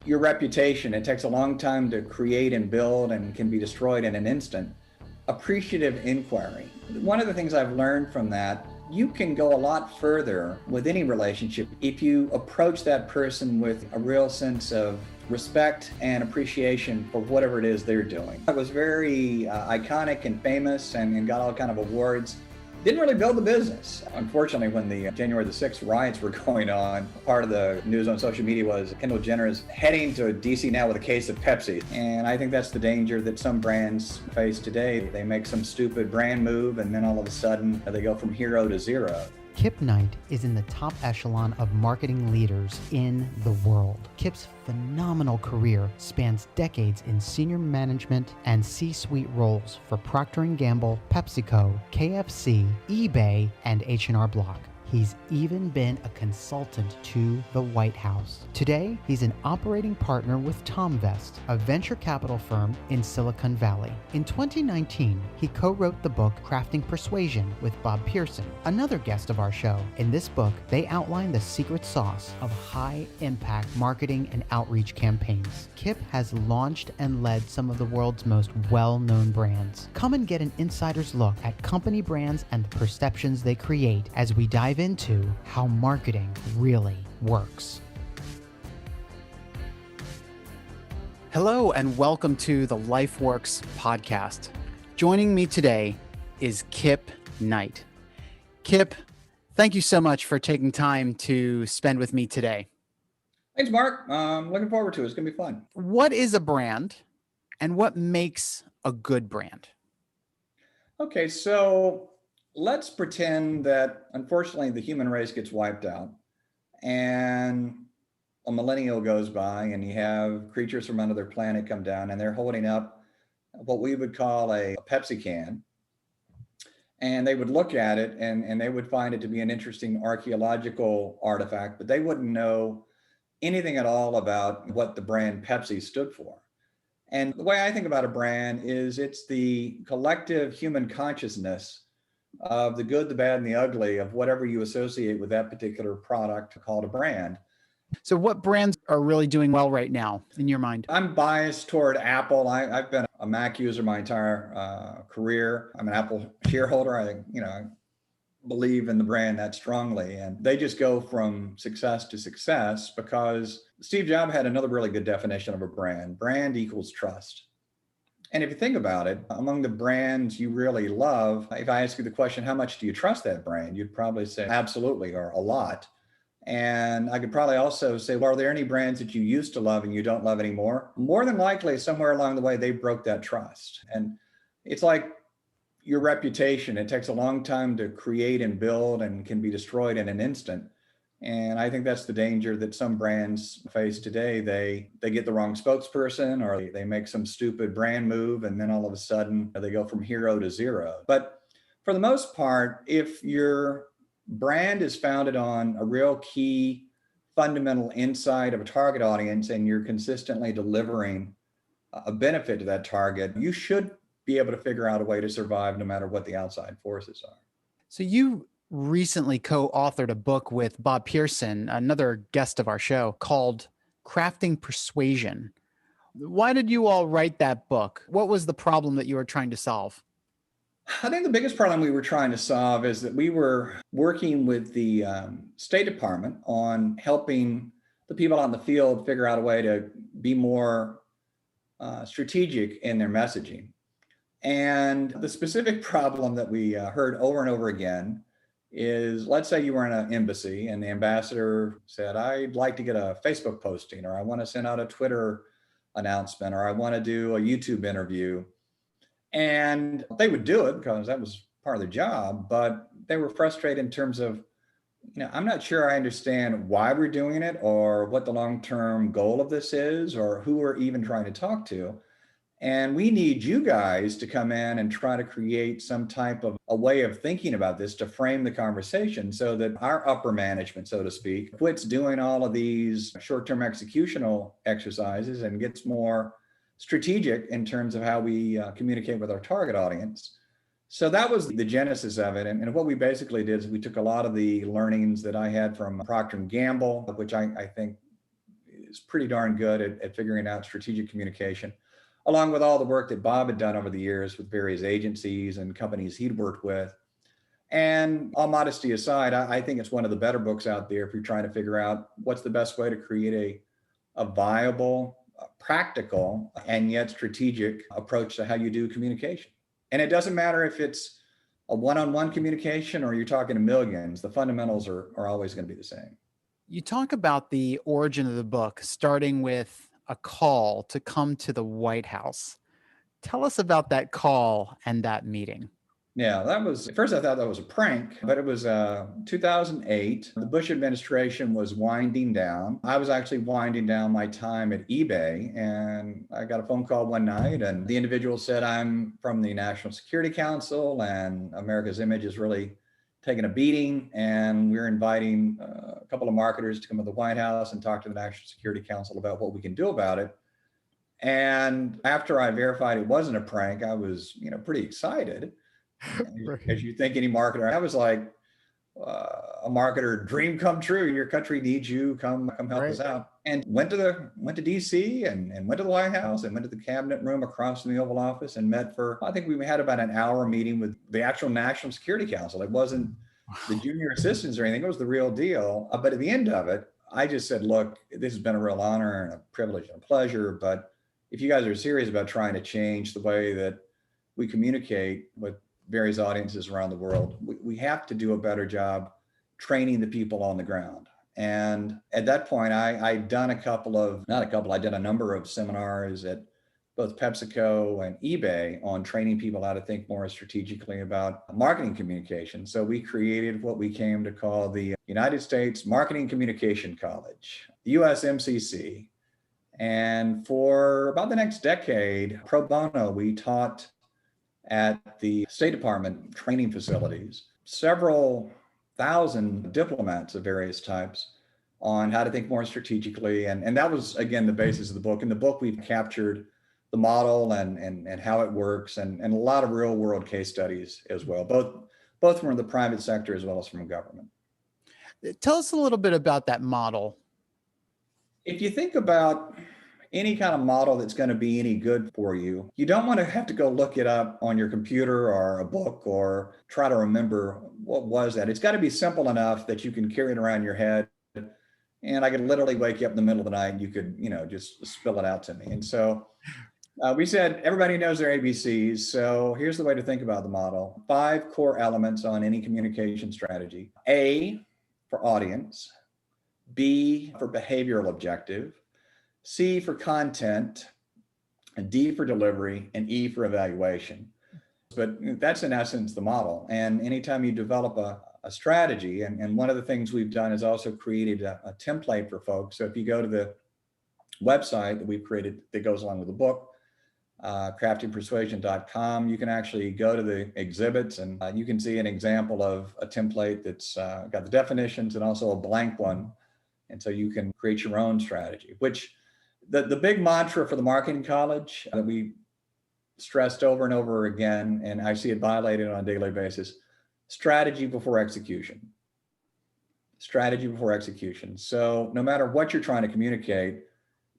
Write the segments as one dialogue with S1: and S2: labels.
S1: your reputation. It takes a long time to create and build and can be destroyed in an instant. Appreciative inquiry. One of the things I've learned from that, you can go a lot further with any relationship if you approach that person with a real sense of respect and appreciation for whatever it is they're doing. It was very iconic and famous and got all kind of awards. Didn't really build the business. Unfortunately, when the January the 6th riots were going on, part of the news on social media was Kendall Jenner is heading to DC now with a case of Pepsi. And I think that's the danger that some brands face today. They make some stupid brand move and then all of a sudden they go from hero to zero.
S2: Kip Knight is in the top echelon of marketing leaders in the world. Kip's phenomenal career spans decades in senior management and C-suite roles for Procter & Gamble, PepsiCo, KFC, eBay, and H&R Block. He's even been a consultant to the White House. Today, he's an operating partner with Tomvest, a venture capital firm in Silicon Valley. In 2019, he co-wrote the book Crafting Persuasion with Bob Pearson, another guest of our show. In this book, they outline the secret sauce of high-impact marketing and outreach campaigns. Kip has launched and led some of the world's most well-known brands. Come and get an insider's look at company brands and the perceptions they create as we dive into how marketing really works. Hello and welcome to the LifeWorks podcast. Joining me today is Kip Knight. Kip, thank you so much for taking time to spend with me today.
S1: Thanks, Mark. Looking forward to it. It's going to be fun.
S2: What is a brand and what makes a good brand?
S1: Okay, so let's pretend that unfortunately the human race gets wiped out and a millennial goes by and you have creatures from another planet come down and they're holding up what we would call a Pepsi can. And they would look at it and they would find it to be an interesting archaeological artifact, but they wouldn't know anything at all about what the brand Pepsi stood for. And the way I think about a brand is it's the collective human consciousness of the good, the bad, and the ugly of whatever you associate with that particular product called a brand.
S2: So what brands are really doing well right now in your mind?
S1: I'm biased toward Apple. I've been a Mac user my entire career. I'm an Apple shareholder. I believe in the brand that strongly. And they just go from success to success because Steve Jobs had another really good definition of a brand. Brand equals trust. And if you think about it, among the brands you really love, if I ask you the question, how much do you trust that brand? You'd probably say absolutely or a lot. And I could probably also say, well, are there any brands that you used to love and you don't love anymore? More than likely, somewhere along the way, they broke that trust. And it's like your reputation. It takes a long time to create and build and can be destroyed in an instant. And I think that's the danger that some brands face today. They get the wrong spokesperson or they make some stupid brand move and then all of a sudden they go from hero to zero. But for the most part, if your brand is founded on a real key fundamental insight of a target audience and you're consistently delivering a benefit to that target, you should be able to figure out a way to survive no matter what the outside forces are.
S2: So you recently co-authored a book with Bob Pearson, another guest of our show, called Crafting Persuasion. Why did you all write that book? What was the problem that you were trying to solve?
S1: I think the biggest problem we were trying to solve is that we were working with the State Department on helping the people on the field figure out a way to be more strategic in their messaging. And the specific problem that we heard over and over again is, let's say you were in an embassy and the ambassador said, I'd like to get a Facebook posting, or I want to send out a Twitter announcement, or I want to do a YouTube interview. And they would do it because that was part of their job, but they were frustrated in terms of, I'm not sure I understand why we're doing it or what the long-term goal of this is or who we're even trying to talk to. And we need you guys to come in and try to create some type of a way of thinking about this to frame the conversation so that our upper management, so to speak, quits doing all of these short-term executional exercises and gets more strategic in terms of how we communicate with our target audience. So that was the genesis of it. And what we basically did is we took a lot of the learnings that I had from Procter & Gamble, which I think is pretty darn good at figuring out strategic communication, along with all the work that Bob had done over the years with various agencies and companies he'd worked with. And all modesty aside, I think it's one of the better books out there if you're trying to figure out what's the best way to create a viable, practical, and yet strategic approach to how you do communication. And it doesn't matter if it's a one-on-one communication or you're talking to millions, the fundamentals are always going to be the same.
S3: You talk about the origin of the book, starting with a call to come to the White House. Tell us about that call and that meeting.
S1: Yeah, that was, at first I thought that was a prank, but it was 2008. The Bush administration was winding down. I was actually winding down my time at eBay, and I got a phone call one night, and the individual said, I'm from the National Security Council, and America's image is really taking a beating, and we're inviting a couple of marketers to come to the White House and talk to the National Security Council about what we can do about it. And after I verified it wasn't a prank, I was, pretty excited. As you think any marketer, I was like a marketer dream come true. Your country needs you. Come help us out. And went to DC and went to the White House and went to the cabinet room across from the Oval Office and met for, I think we had about an hour meeting with the actual National Security Council. It wasn't the junior assistants or anything. It was the real deal. But at the end of it, I just said, look, this has been a real honor and a privilege and a pleasure. But if you guys are serious about trying to change the way that we communicate with various audiences around the world, we have to do a better job training the people on the ground. And at that point, I'd done I did a number of seminars at both PepsiCo and eBay on training people how to think more strategically about marketing communication. So we created what we came to call the United States Marketing Communication College, the USMCC. And for about the next decade, pro bono, we taught at the State Department training facilities, several thousand diplomats of various types on how to think more strategically. And that was, again, the basis of the book. In the book, we've captured the model and how it works and a lot of real world case studies as well, both from the private sector as well as from government.
S3: Tell us a little bit about that model.
S1: If you think about any kind of model that's going to be any good for you, you don't want to have to go look it up on your computer or a book or try to remember what was that. It's got to be simple enough that you can carry it around your head. And I could literally wake you up in the middle of the night and you could, just spill it out to me. And so we said, everybody knows their ABCs. So here's the way to think about the model. 5 core elements on any communication strategy. A for audience, B for behavioral objective, C for content, and D for delivery, and E for evaluation. But that's in essence the model. And anytime you develop a strategy, and one of the things we've done is also created a template for folks. So if you go to the website that we've created that goes along with the book, craftingpersuasion.com, you can actually go to the exhibits and you can see an example of a template that's got the definitions and also a blank one. And so you can create your own strategy, which the big mantra for the marketing college that we stressed over and over again, and I see it violated on a daily basis, strategy before execution. Strategy before execution. So no matter what you're trying to communicate,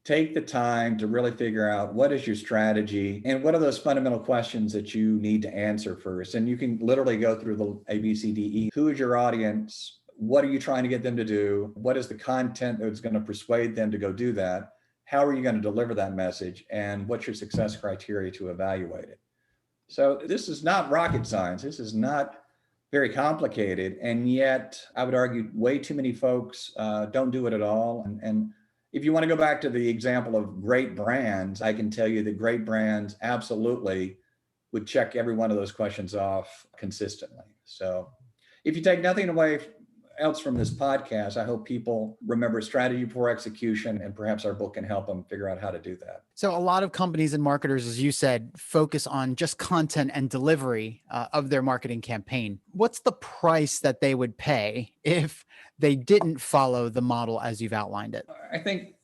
S1: take the time to really figure out what is your strategy and what are those fundamental questions that you need to answer first. And you can literally go through the ABCDE. Who is your audience? What are you trying to get them to do? What is the content that's going to persuade them to go do that? How are you going to deliver that message? And what's your success criteria to evaluate it? So this is not rocket science. This is not very complicated. And yet I would argue way too many folks don't do it at all. And if you want to go back to the example of great brands, I can tell you that great brands absolutely would check every one of those questions off consistently. So if you take nothing away else from this podcast, I hope people remember strategy before execution, and perhaps our book can help them figure out how to do that.
S3: So a lot of companies and marketers, as you said, focus on just content and delivery of their marketing campaign. What's the price that they would pay if they didn't follow the model as you've outlined it?
S1: I think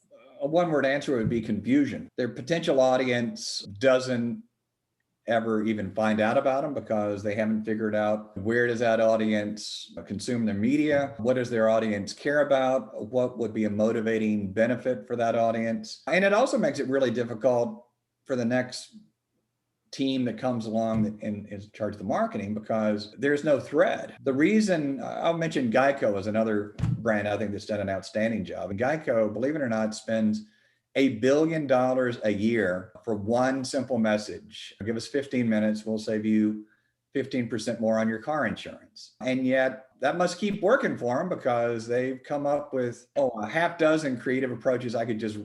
S1: a one-word answer would be confusion. Their potential audience doesn't ever even find out about them because they haven't figured out where does that audience consume their media? What does their audience care about? What would be a motivating benefit for that audience? And it also makes it really difficult for the next team that comes along and is in charge of the marketing because there's no thread. The reason I'll mention Geico as another brand I think that's done an outstanding job. And Geico, believe it or not, spends $1 billion a year for one simple message. Give us 15 minutes, we'll save you 15% more on your car insurance. And yet that must keep working for them because they've come up with a half dozen creative approaches I could just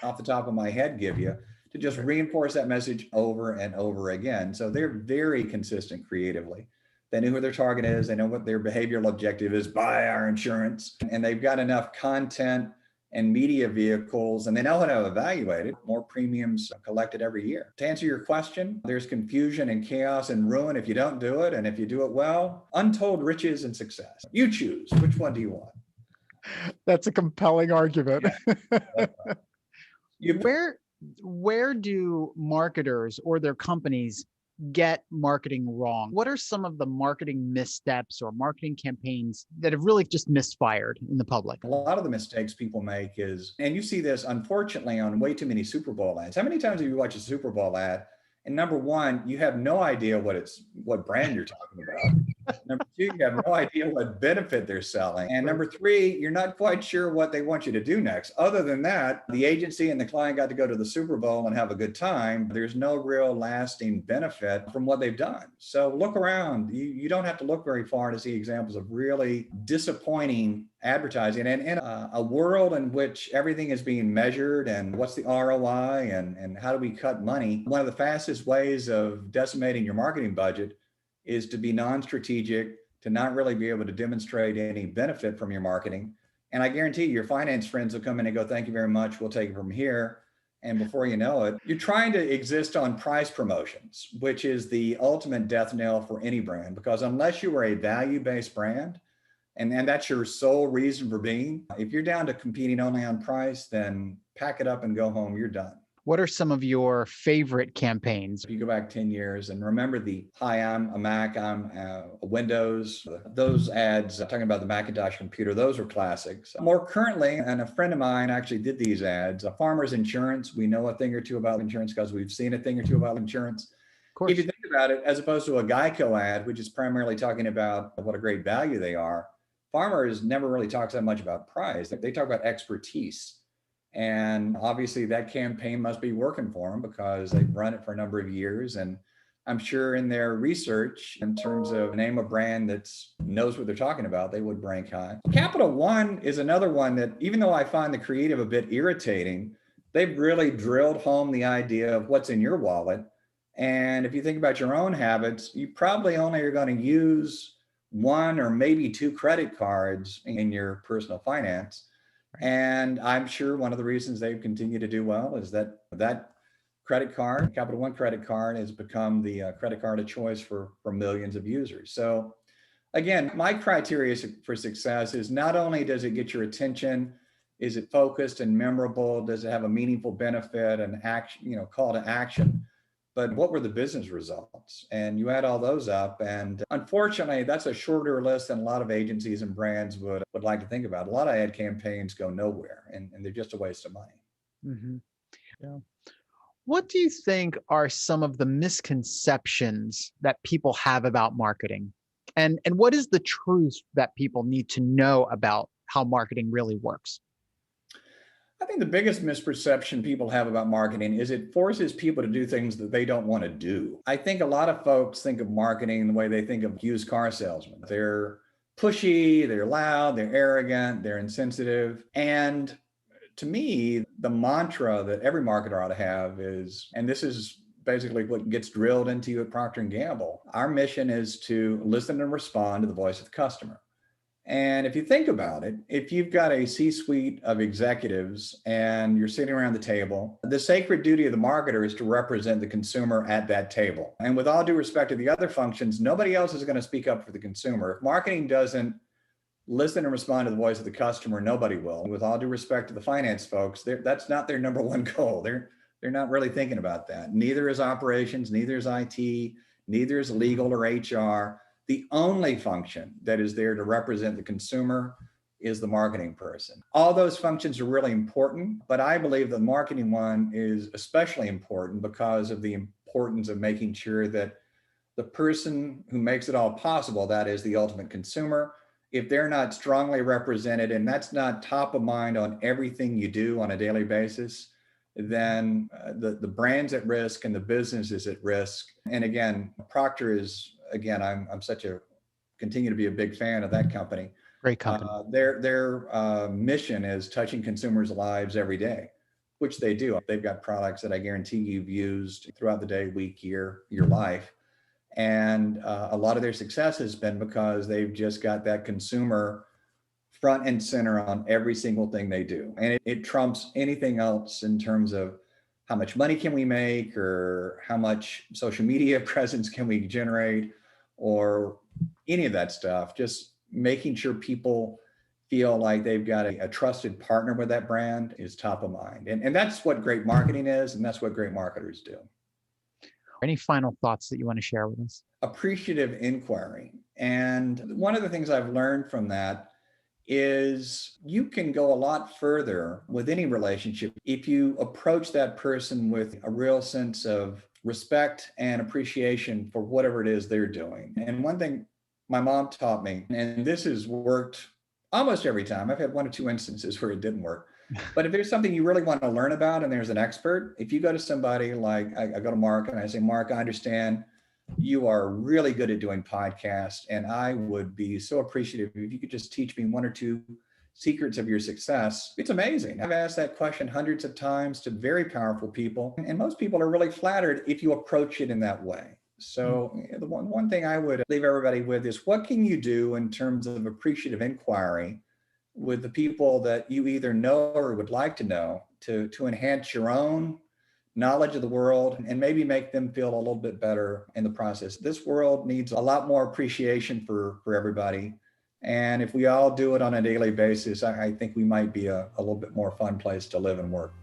S1: off the top of my head give you to just reinforce that message over and over again. So they're very consistent creatively. They know who their target is. They know what their behavioral objective is, buy our insurance. And they've got enough content and media vehicles, and they know how to evaluate it. More premiums collected every year. To answer your question, there's confusion and chaos and ruin if you don't do it. And if you do it well, untold riches and success. You choose. Which one do you want?
S3: That's a compelling argument.
S1: Yeah.
S3: Where do marketers or their companies get marketing wrong? What are some of the marketing missteps or marketing campaigns that have really just misfired in the public?
S1: A lot of the mistakes people make is, and you see this unfortunately on way too many Super Bowl ads. How many times have you watched a Super Bowl ad? And number one, you have no idea what brand you're talking about. Number two, you have no idea what benefit they're selling. And number three, you're not quite sure what they want you to do next. Other than that, the agency and the client got to go to the Super Bowl and have a good time. There's no real lasting benefit from what they've done. So look around. You don't have to look very far to see examples of really disappointing advertising. And in a world in which everything is being measured and what's the ROI and how do we cut money, one of the fastest ways of decimating your marketing budget is to be non-strategic, to not really be able to demonstrate any benefit from your marketing. And I guarantee your finance friends will come in and go, thank you very much, we'll take it from here. And before you know it, you're trying to exist on price promotions, which is the ultimate death knell for any brand, because unless you are a value-based brand, and that's your sole reason for being, if you're down to competing only on price, then pack it up and go home, you're done.
S3: What are some of your favorite campaigns?
S1: If you go back 10 years and remember hi, I'm a Mac, I'm a Windows, those ads talking about the Macintosh computer, those are classics. More currently, and a friend of mine actually did these ads, Farmers Insurance. We know a thing or two about insurance because we've seen a thing or two about insurance.
S3: Of course.
S1: If you think about it, as opposed to a Geico ad, which is primarily talking about what a great value they are, Farmers never really talks that much about price. They talk about expertise. And obviously that campaign must be working for them because they've run it for a number of years. And I'm sure in their research, in terms of name a brand that knows what they're talking about, they would rank high. Capital One is another one that, even though I find the creative a bit irritating, they've really drilled home the idea of what's in your wallet. And if you think about your own habits, you probably only are going to use one or maybe two credit cards in your personal finance. And I'm sure one of the reasons they've continued to do well is that credit card, Capital One credit card, has become the credit card of choice for millions of users. So again, my criteria for success is not only does it get your attention, is it focused and memorable? Does it have a meaningful benefit and action, call to action? But what were the business results? And you add all those up. And unfortunately, that's a shorter list than a lot of agencies and brands would like to think about. A lot of ad campaigns go nowhere and they're just a waste of money.
S3: Mm-hmm. Yeah. What do you think are some of the misconceptions that people have about marketing? And what is the truth that people need to know about how marketing really works?
S1: I think the biggest misperception people have about marketing is it forces people to do things that they don't want to do. I think a lot of folks think of marketing the way they think of used car salesmen. They're pushy, they're loud, they're arrogant, they're insensitive. And to me, the mantra that every marketer ought to have is, and this is basically what gets drilled into you at Procter & Gamble, our mission is to listen and respond to the voice of the customer. And if you think about it, if you've got a C-suite of executives and you're sitting around the table, the sacred duty of the marketer is to represent the consumer at that table. And with all due respect to the other functions, nobody else is going to speak up for the consumer. If marketing doesn't listen and respond to the voice of the customer, nobody will. With all due respect to the finance folks, that's not their number one goal. Their They're not really thinking about that. Neither is operations, neither is IT, neither is legal or HR. The only function that is there to represent the consumer is the marketing person. All those functions are really important, but I believe the marketing one is especially important because of the importance of making sure that the person who makes it all possible, that is the ultimate consumer, if they're not strongly represented and that's not top of mind on everything you do on a daily basis, then the brand's at risk and the business is at risk. And again, Procter is, again, I'm such a, continue to be a big fan of that company.
S3: Great company.
S1: Their mission is touching consumers' lives every day, which they do. They've got products that I guarantee you've used throughout the day, week, year, your life. And a lot of their success has been because they've just got that consumer front and center on every single thing they do. And it trumps anything else in terms of how much money can we make or how much social media presence can we generate or any of that stuff. Just making sure people feel like they've got a trusted partner with that brand is top of mind. And that's what great marketing is. And that's what great marketers do.
S3: Any final thoughts that you want to share with us?
S1: Appreciative inquiry. And one of the things I've learned from that is you can go a lot further with any relationship if you approach that person with a real sense of respect and appreciation for whatever it is they're doing. And one thing my mom taught me, and this has worked almost every time, I've had one or two instances where it didn't work. But if there's something you really want to learn about and there's an expert, if you go to somebody like I go to Mark and I say, Mark, I understand you are really good at doing podcasts, and I would be so appreciative if you could just teach me one or two secrets of your success. It's amazing. I've asked that question hundreds of times to very powerful people, and most people are really flattered if you approach it in that way. So the one thing I would leave everybody with is what can you do in terms of appreciative inquiry with the people that you either know or would like to know to enhance your own knowledge of the world and maybe make them feel a little bit better in the process. This world needs a lot more appreciation for everybody. And if we all do it on a daily basis, I think we might be a little bit more fun place to live and work.